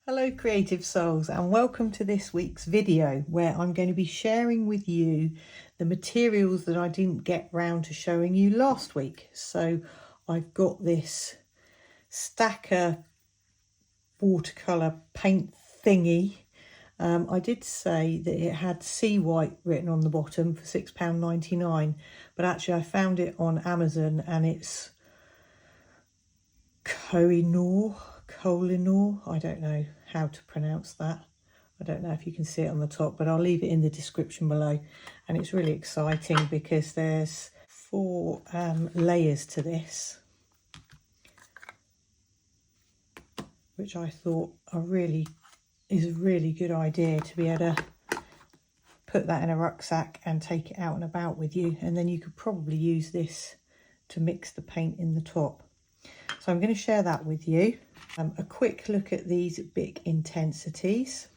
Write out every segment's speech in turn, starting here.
Hello creative souls, and welcome to this week's video where I'm going to be sharing with you the materials that I didn't get round to showing you last week. So I've got this stacker watercolour paint thingy. I did say that it had sea white written on the bottom for £6.99, but actually I found it on Amazon and it's Kohinoor, I don't know how to pronounce that. I don't know if you can see it on the top, but I'll leave it in the description below. And it's really exciting because there's 4 layers to this, which I thought is a really good idea to be able to put that in a rucksack and take it out and about with you. And then you could probably use this to mix the paint in the top. So I'm going to share that with you. A quick look at these big intensities.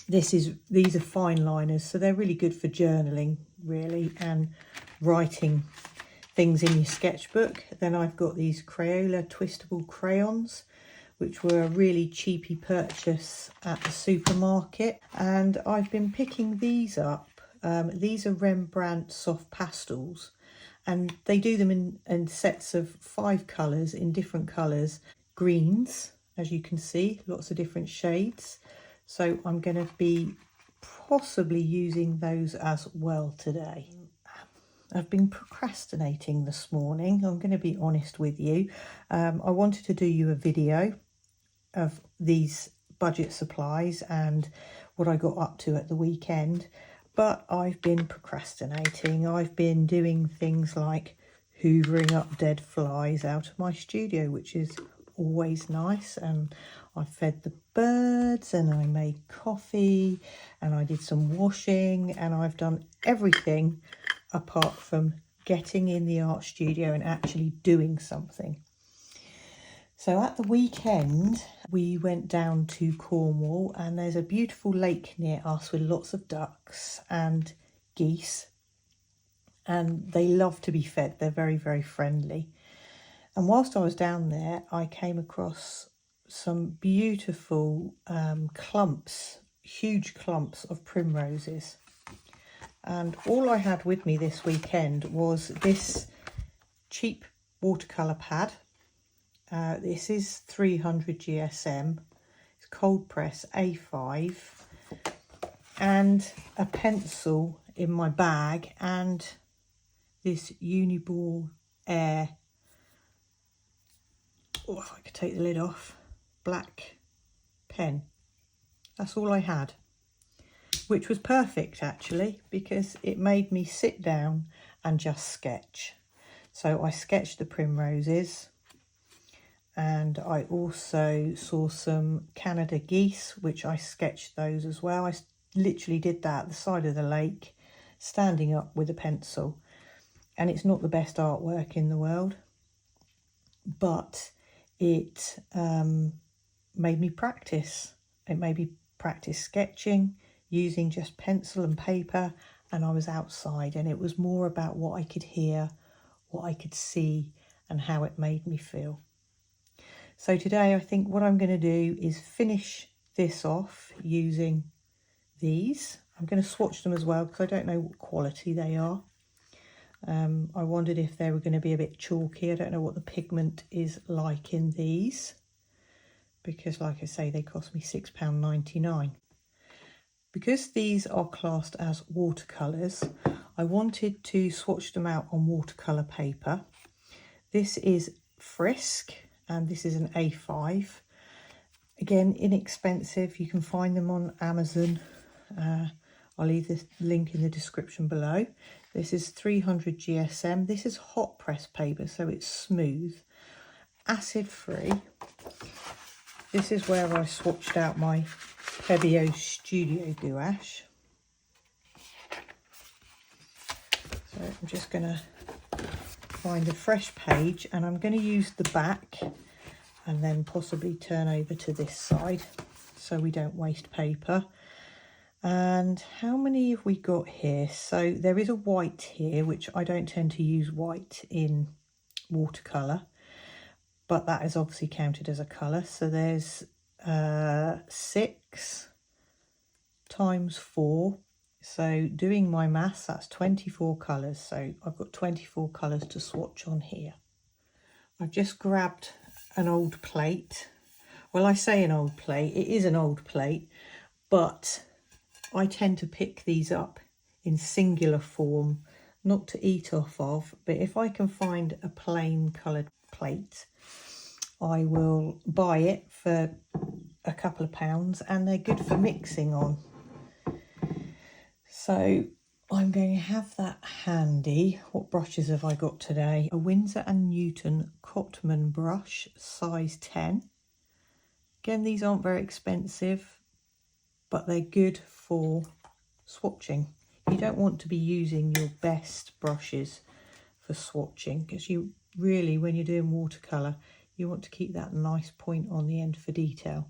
These are fine liners, so they're really good for journaling, really, and writing things in your sketchbook. Then I've got these Crayola Twistable Crayons, which were a really cheapy purchase at the supermarket. And I've been picking these up. These are Rembrandt soft pastels. And they do them in sets of 5 colours, in different colours. Greens, as you can see, lots of different shades. So I'm going to be possibly using those as well today. I've been procrastinating this morning, I'm going to be honest with you. I wanted to do you a video of these budget supplies and what I got up to at the weekend. But I've been procrastinating. I've been doing things like hoovering up dead flies out of my studio, which is always nice. And I fed the birds and I made coffee and I did some washing, and I've done everything apart from getting in the art studio and actually doing something. So at the weekend, we went down to Cornwall, and there's a beautiful lake near us with lots of ducks and geese, and they love to be fed. They're very, very friendly. And whilst I was down there, I came across some beautiful clumps, huge clumps of primroses. And all I had with me this weekend was this cheap watercolour pad. This is 300 GSM, it's cold press A5, and a pencil in my bag, and this Uniball Air, oh, if I could take the lid off, black pen. That's all I had, which was perfect actually, because it made me sit down and just sketch. So I sketched the primroses. And I also saw some Canada geese, which I sketched those as well. I literally did that at the side of the lake, standing up with a pencil. And it's not the best artwork in the world, but it made me practice. It made me practice sketching using just pencil and paper. And I was outside, and it was more about what I could hear, what I could see, and how it made me feel. So today I think what I'm going to do is finish this off using these. I'm going to swatch them as well because I don't know what quality they are. I wondered if they were going to be a bit chalky. I don't know what the pigment is like in these, because like I say, they cost me £6.99. Because these are classed as watercolours, I wanted to swatch them out on watercolour paper. This is Frisk, and this is an A5. Again, inexpensive. You can find them on Amazon. I'll leave the link in the description below. This is 300 GSM. This is hot press paper, so it's smooth, acid free. This is where I swatched out my Pebeo Studio gouache. So I'm just going to find a fresh page, and I'm going to use the back and then possibly turn over to this side so we don't waste paper. And how many have we got here? So there is a white here, which I don't tend to use white in watercolour, but that is obviously counted as a colour. So there's 6 times 4. So doing my maths, that's 24 colours. So I've got 24 colours to swatch on here. I've just grabbed an old plate. Well, I say an old plate, it is an old plate, but I tend to pick these up in singular form, not to eat off of, but if I can find a plain coloured plate, I will buy it for a couple of pounds, and they're good for mixing on. So I'm going to have that handy. What brushes have I got today? A Winsor & Newton Cotman brush, size 10. Again, these aren't very expensive, but they're good for swatching. You don't want to be using your best brushes for swatching, because you really, when you're doing watercolour, you want to keep that nice point on the end for detail.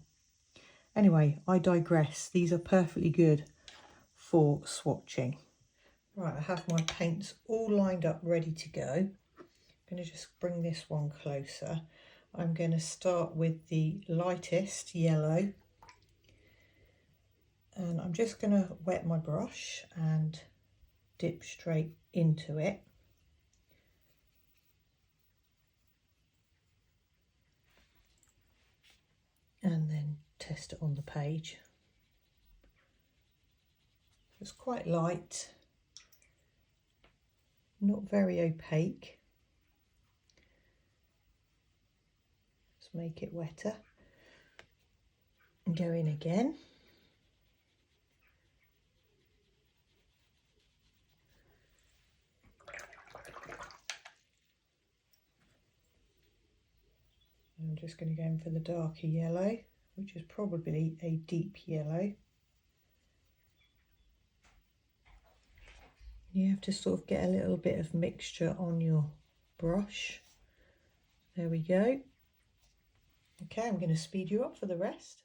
Anyway, I digress. These are perfectly good for swatching. Right, I have my paints all lined up, ready to go. I'm going to just bring this one closer. I'm going to start with the lightest yellow, and I'm just going to wet my brush and dip straight into it. And then test it on the page. It's quite light, not very opaque. Let's make it wetter and go in again. I'm just going to go in for the darker yellow, which is probably a deep yellow. You have to sort of get a little bit of mixture on your brush. There we go. Okay, I'm going to speed you up for the rest.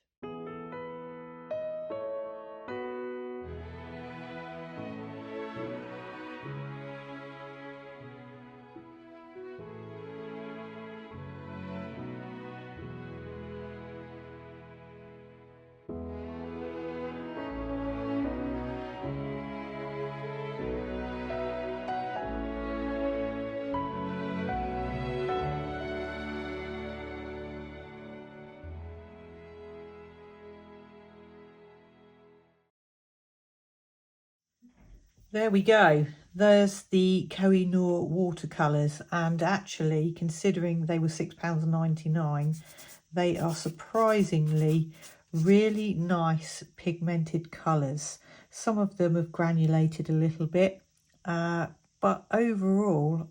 There we go. There's the KOH watercolours, and actually, considering they were £6.99, they are surprisingly really nice pigmented colours. Some of them have granulated a little bit, but overall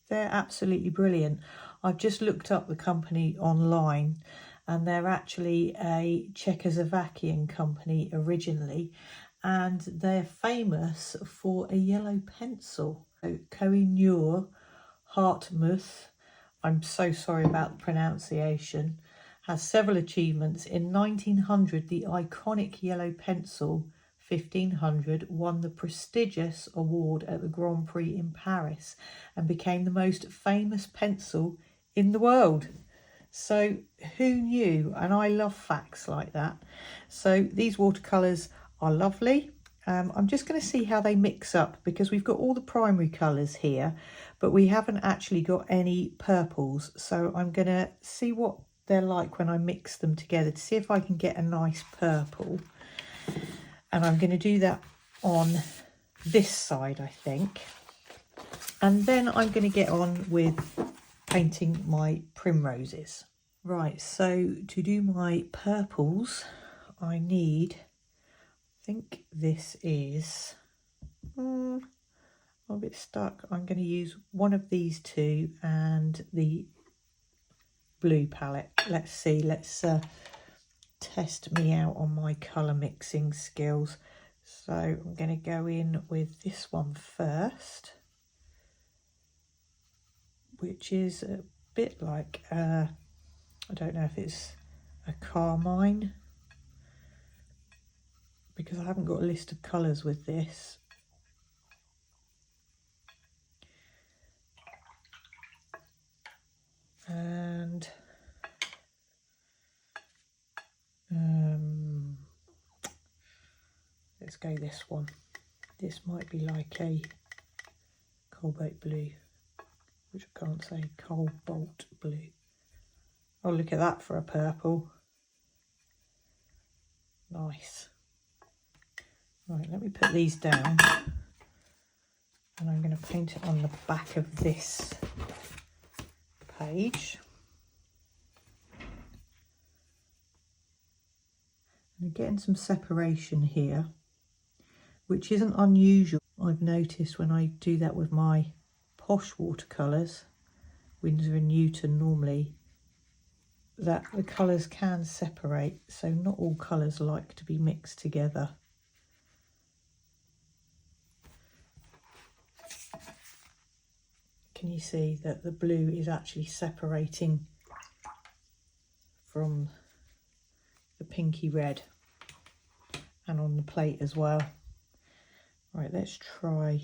they're absolutely brilliant. I've just looked up the company online, and they're actually a Czechoslovakian company originally, and they're famous for a yellow pencil. So KOH Hartmuth, I'm so sorry about the pronunciation, has several achievements. In 1900, the iconic yellow pencil 1500 won the prestigious award at the Grand Prix in Paris and became the most famous pencil in the world. So who knew? And I love facts like that. So these watercolours are lovely. I'm just going to see how they mix up, because we've got all the primary colours here, but we haven't actually got any purples. So I'm going to see what they're like when I mix them together to see if I can get a nice purple. And I'm going to do that on this side, I think. And then I'm going to get on with painting my primroses. Right, so to do my purples, I need, I think this is, I'm a bit stuck. I'm going to use one of these two and the blue palette. Let's see, let's test me out on my colour mixing skills. So I'm going to go in with this one first, which is a bit like, I don't know if it's a carmine, because I haven't got a list of colours with this. And let's go this one. This might be like a cobalt blue, which I can't say, cobalt blue. Oh, look at that for a purple. Nice. Right, let me put these down, and I'm going to paint it on the back of this page. And getting some separation here, which isn't unusual. I've noticed when I do that with my posh watercolours, Winsor and Newton normally, that the colours can separate, so not all colours like to be mixed together. Can you see that the blue is actually separating from the pinky red, and on the plate as well? Right, let's try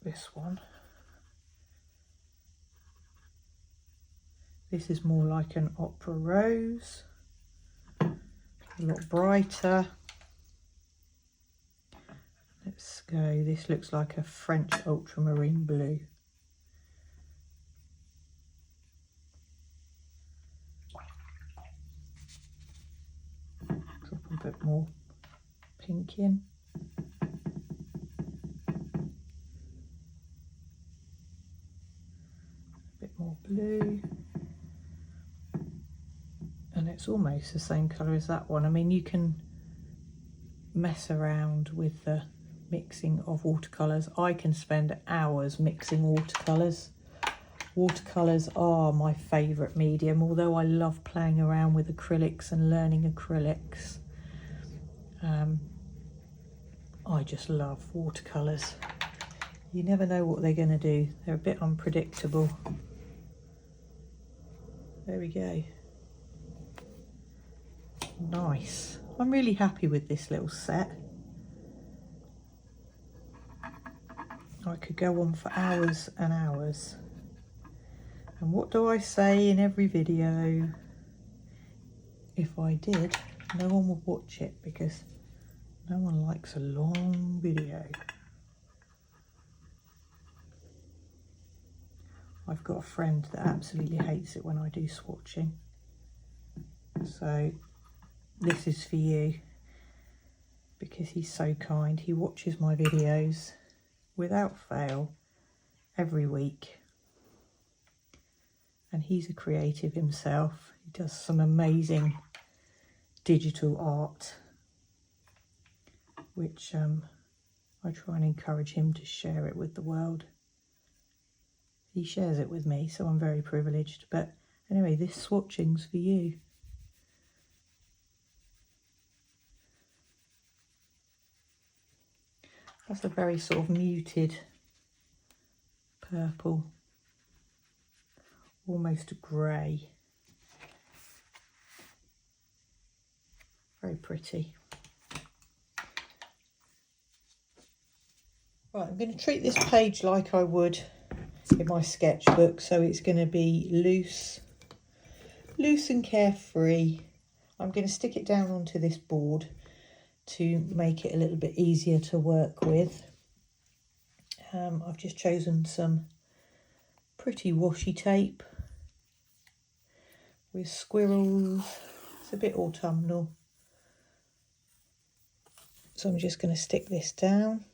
this one. This is more like an opera rose, a lot brighter. Let's go, this looks like a French ultramarine blue. Drop a bit more pink in. A bit more blue. And it's almost the same colour as that one. I mean, you can mess around with the mixing of watercolours. I can spend hours mixing watercolours. Watercolours are my favourite medium, although I love playing around with acrylics and learning acrylics. I just love watercolours. You never know what they're going to do. They're a bit unpredictable. There we go. Nice. I'm really happy with this little set. I could go on for hours and hours. And what do I say in every video? If I did, no one would watch it because no one likes a long video. I've got a friend that absolutely hates it when I do swatching. So this is for you, because he's so kind. He watches my videos without fail every week, and he's a creative himself. He does some amazing digital art, which I try and encourage him to share it with the world. He shares it with me, so I'm very privileged. But anyway, this swatching's for you. That's a very sort of muted purple, almost a grey. Very pretty. Right, I'm going to treat this page like I would in my sketchbook, so it's going to be loose and carefree. I'm going to stick it down onto this board to make it a little bit easier to work with. I've just chosen some pretty washi tape with squirrels. It's a bit autumnal, so I'm just going to stick this down.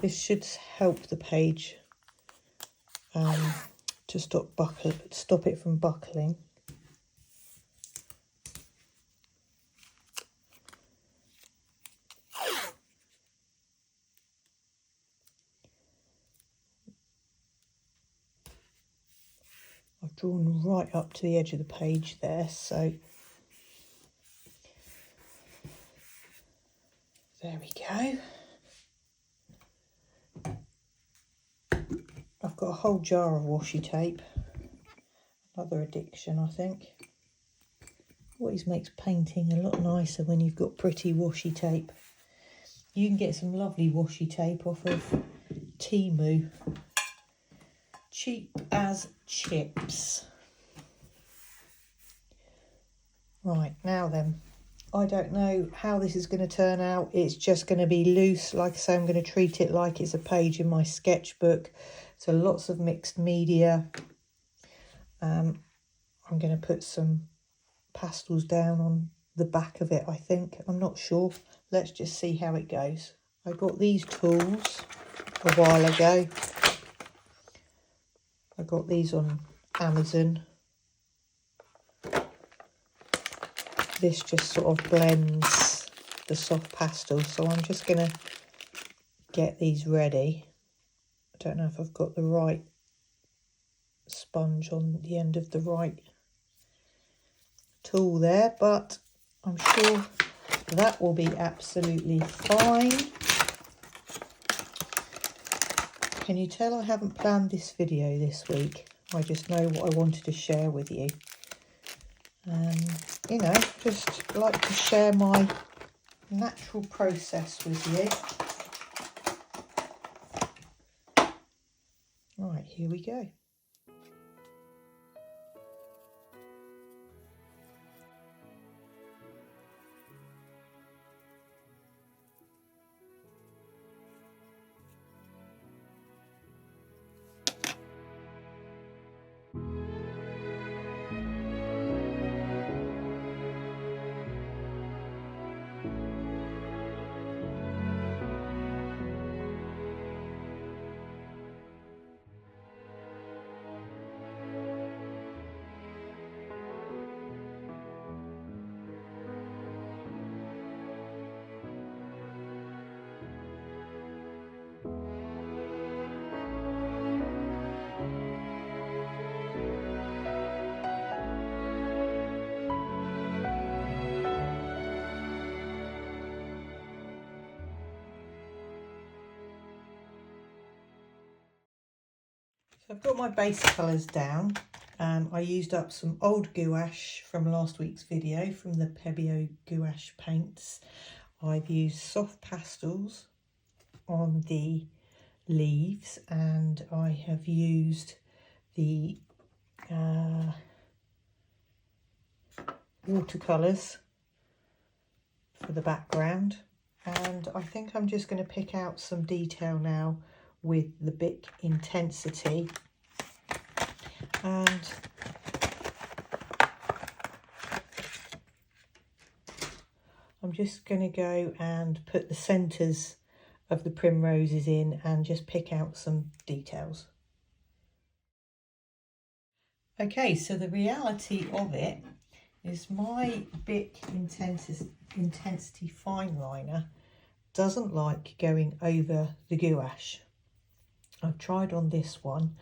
This should help the page to stop it from buckling. I've drawn right up to the edge of the page there, so there we go. I've got a whole jar of washi tape, another addiction I think. Always makes painting a lot nicer when you've got pretty washi tape. You can get some lovely washi tape off of Temu. Cheap as chips. Right, now then, I don't know how this is going to turn out. It's just going to be loose. Like I say, I'm going to treat it like it's a page in my sketchbook. So lots of mixed media. I'm going to put some pastels down on the back of it, I think. I'm not sure. Let's just see how it goes. I got these tools a while ago. I got these on Amazon. This just sort of blends the soft pastels, so I'm just going to get these ready. I don't know if I've got the right sponge on the end of the right tool there, but I'm sure that will be absolutely fine. Can you tell I haven't planned this video this week? I just know what I wanted to share with you. You know, just like to share my natural process with you. Right, here we go. So I've got my base colours down. I used up some old gouache from last week's video from the Pebeo gouache paints. I've used soft pastels on the leaves, and I have used the watercolours for the background. And I think I'm just going to pick out some detail now with the Bic Intensity, and I'm just going to go and put the centres of the primroses in and just pick out some details. Okay, so the reality of it is my Bic Intensity fine liner doesn't like going over the gouache. I've tried on this one.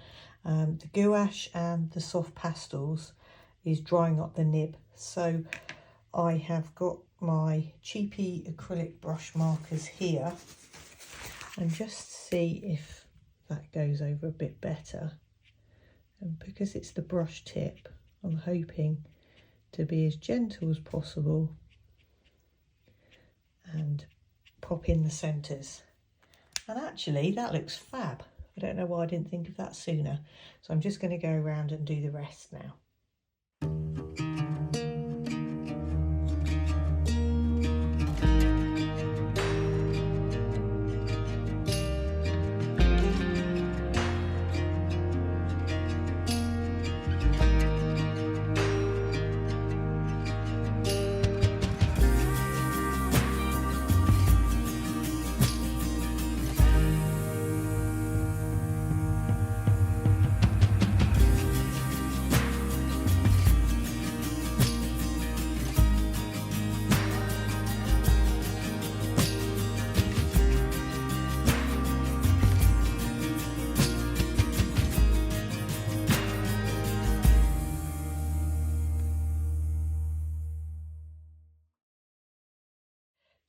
The gouache and the soft pastels is drying up the nib, so I have got my cheapy acrylic brush markers here, and just see if that goes over a bit better. And because it's the brush tip, I'm hoping to be as gentle as possible and pop in the centres. And actually that looks fab. I don't know why I didn't think of that sooner. So I'm just going to go around and do the rest now.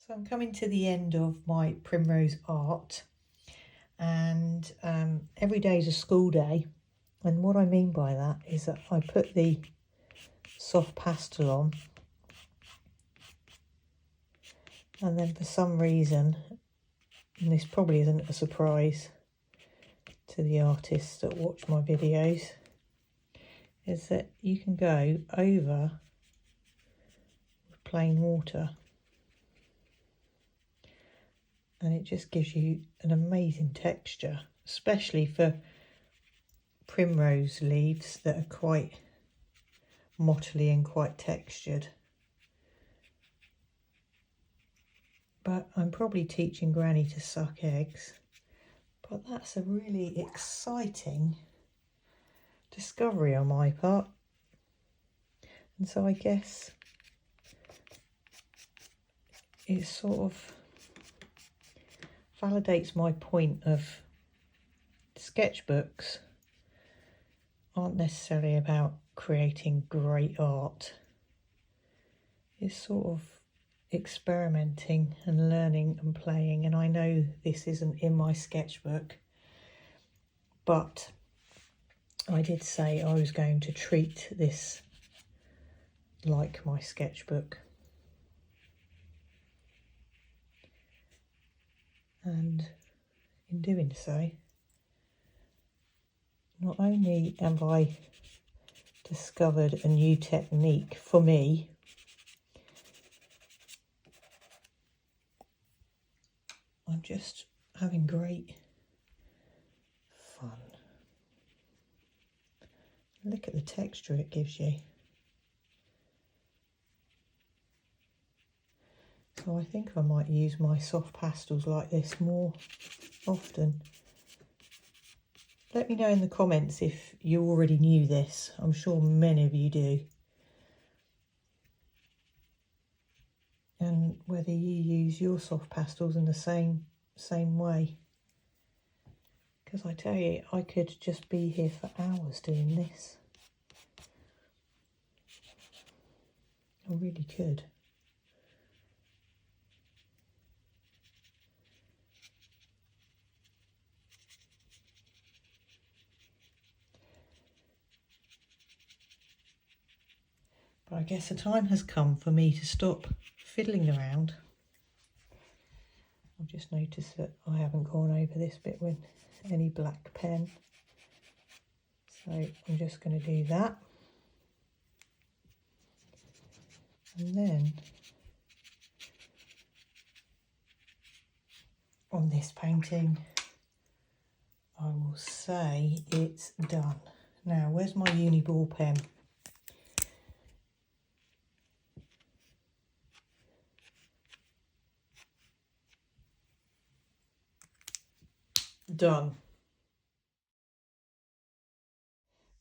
So I'm coming to the end of my primrose art, and every day is a school day, and what I mean by that is that I put the soft pastel on, and then for some reason and this probably isn't a surprise to the artists that watch my videos, is that you can go over with plain water and it just gives you an amazing texture, especially for primrose leaves that are quite mottly and quite textured. But I'm probably teaching Granny to suck eggs, but that's a really exciting discovery on my part. And so I guess it sort of validates my point of sketchbooks aren't necessarily about creating great art. It's sort of experimenting and learning and playing, and I know this isn't in my sketchbook, but I did say I was going to treat this like my sketchbook, and in doing so, not only have I discovered a new technique for me, I'm just having great fun. Look at the texture it gives you. So I think I might use my soft pastels like this more often. Let me know in the comments if you already knew this. I'm sure many of you do. And whether you use your soft pastels in the same way. Because I tell you, I could just be here for hours doing this. I really could. But I guess the time has come for me to stop fiddling around. I've just noticed that I haven't gone over this bit with any black pen. So I'm just going to do that. And then on this painting, I will say it's done. Now, where's my uni ball pen? Done.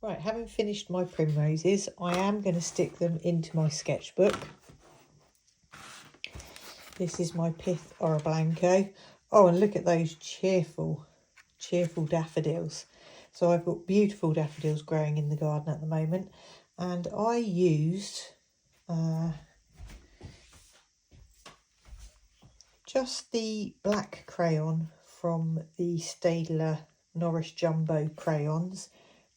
Right, having finished my primroses, I am going to stick them into my sketchbook. This is my Pith Oro Blanco. Oh, and look at those cheerful daffodils. So I've got beautiful daffodils growing in the garden at the moment, and I used just the black crayon from the Staedtler Norris Jumbo crayons,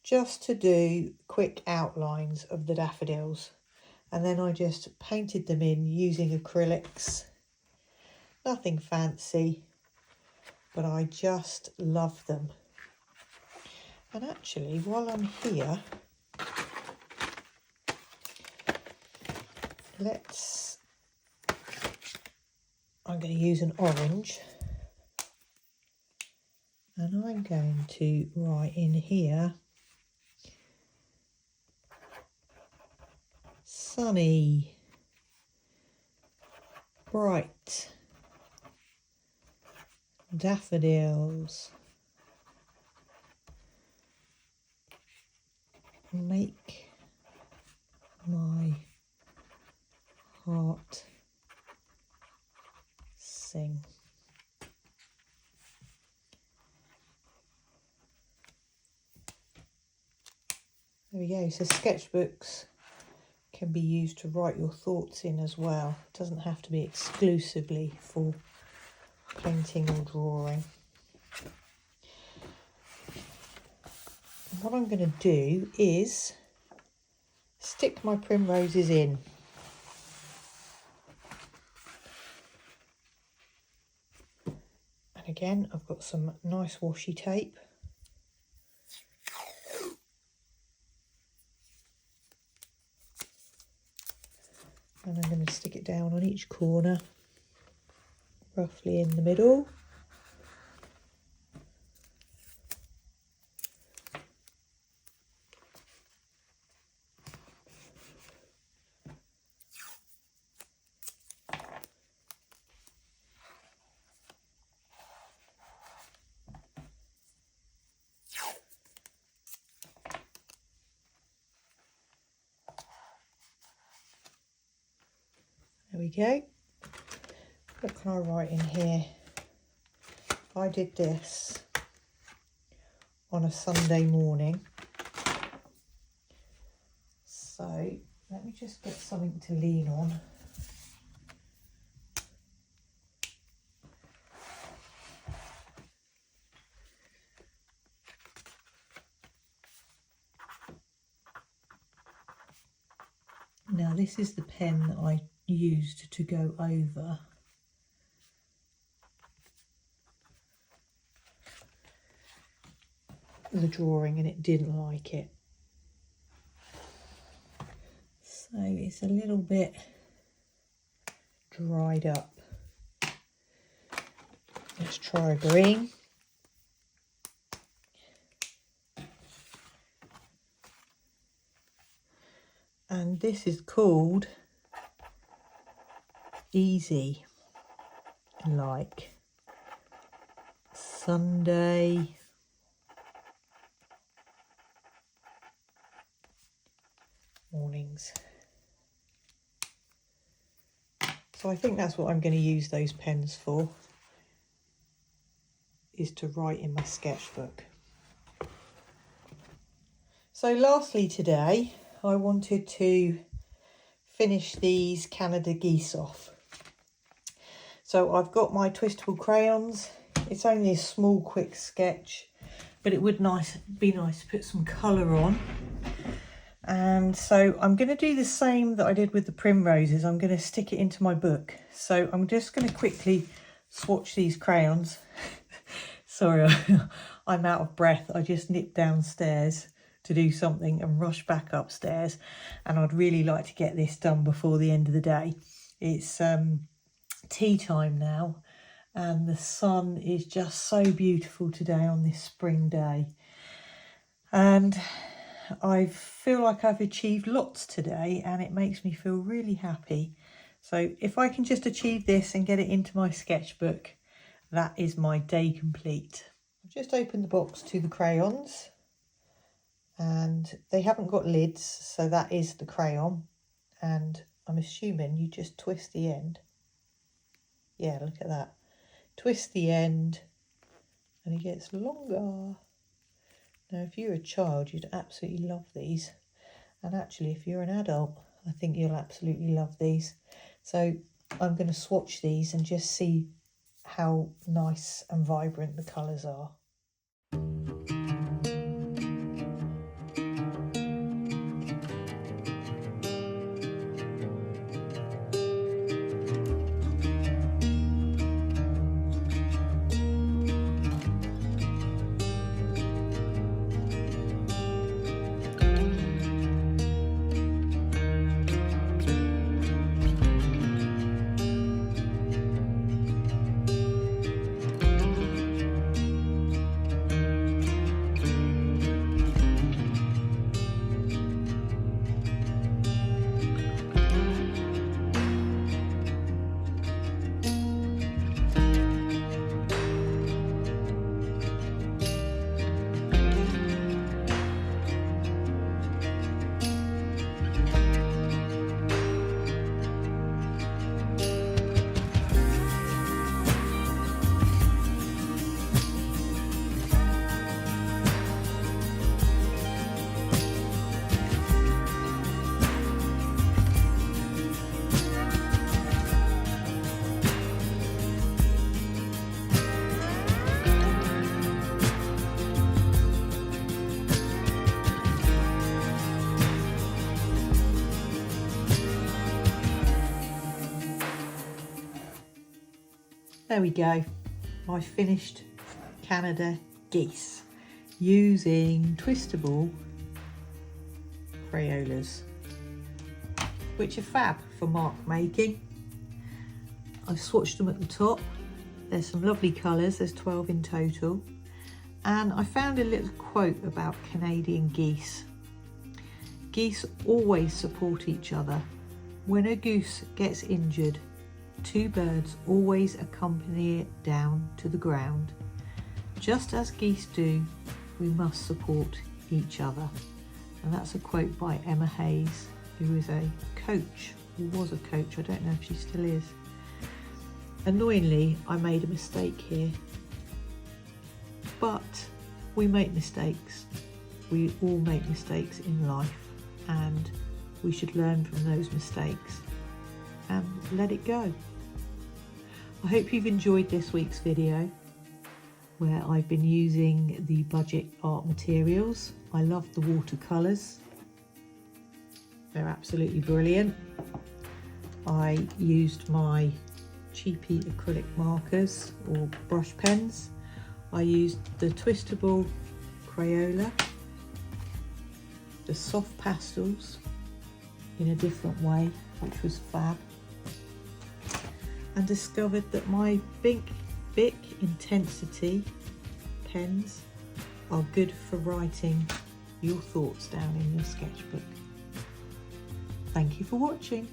just to do quick outlines of the daffodils, and then I just painted them in using acrylics. Nothing fancy, but I just love them. And actually, while I'm here, I'm going to use an orange, and I'm going to write in here, sunny, bright, daffodils, make my heart sing. There we go. So sketchbooks can be used to write your thoughts in as well. It doesn't have to be exclusively for painting or drawing. What I'm going to do is stick my primroses in. And again, I've got some nice washi tape. And I'm going to stick it down on each corner, roughly in the middle. There we go. What can I write in here? I did this on a Sunday morning. So let me just get something to lean on. Now this is the pen that I used to go over the drawing, and it didn't like it, so it's a little bit dried up. Let's try a green. And this is called Easy, like Sunday mornings. So I think that's what I'm going to use those pens for, is to write in my sketchbook. So lastly today, I wanted to finish these Canada geese off. So I've got my Twistable crayons. It's only a small quick sketch, but it would be nice to put some colour on. And so I'm going to do the same that I did with the primroses. I'm going to stick it into my book. So I'm just going to quickly swatch these crayons. Sorry, I'm out of breath. I just nipped downstairs to do something and rush back upstairs, and I'd really like to get this done before the end of the day. It's tea time now, and the sun is just so beautiful today on this spring day, and I feel like I've achieved lots today, and it makes me feel really happy. So if I can just achieve this and get it into my sketchbook, that is my day complete. I've just opened the box to the crayons, and they haven't got lids, so that is the crayon, and I'm assuming you just twist the end. Yeah, look at that. Twist the end and it gets longer. Now if you're a child, you'd absolutely love these, and actually if you're an adult, I think you'll absolutely love these. So I'm going to swatch these and just see how nice and vibrant the colours are. There we go. my finished Canada geese using Twistable Crayons, which are fab for mark making. I've swatched them at the top. There's some lovely colours, there's 12 in total. And I found a little quote about Canadian geese. Geese always support each other. When a goose gets injured, two birds always accompany it down to the ground. Just as geese do, we must support each other. And that's a quote by Emma Hayes, who is a coach, or was a coach, I don't know if she still is. Annoyingly, I made a mistake here. But we make mistakes. We all make mistakes in life, and we should learn from those mistakes and let it go. I hope you've enjoyed this week's video where I've been using the budget art materials. I love the watercolours. They're absolutely brilliant. I used my cheapy acrylic markers or brush pens. I used the Twistable Crayola, the soft pastels in a different way, which was fab, and discovered that my Bic Intensity pens are good for writing your thoughts down in your sketchbook. Thank you for watching.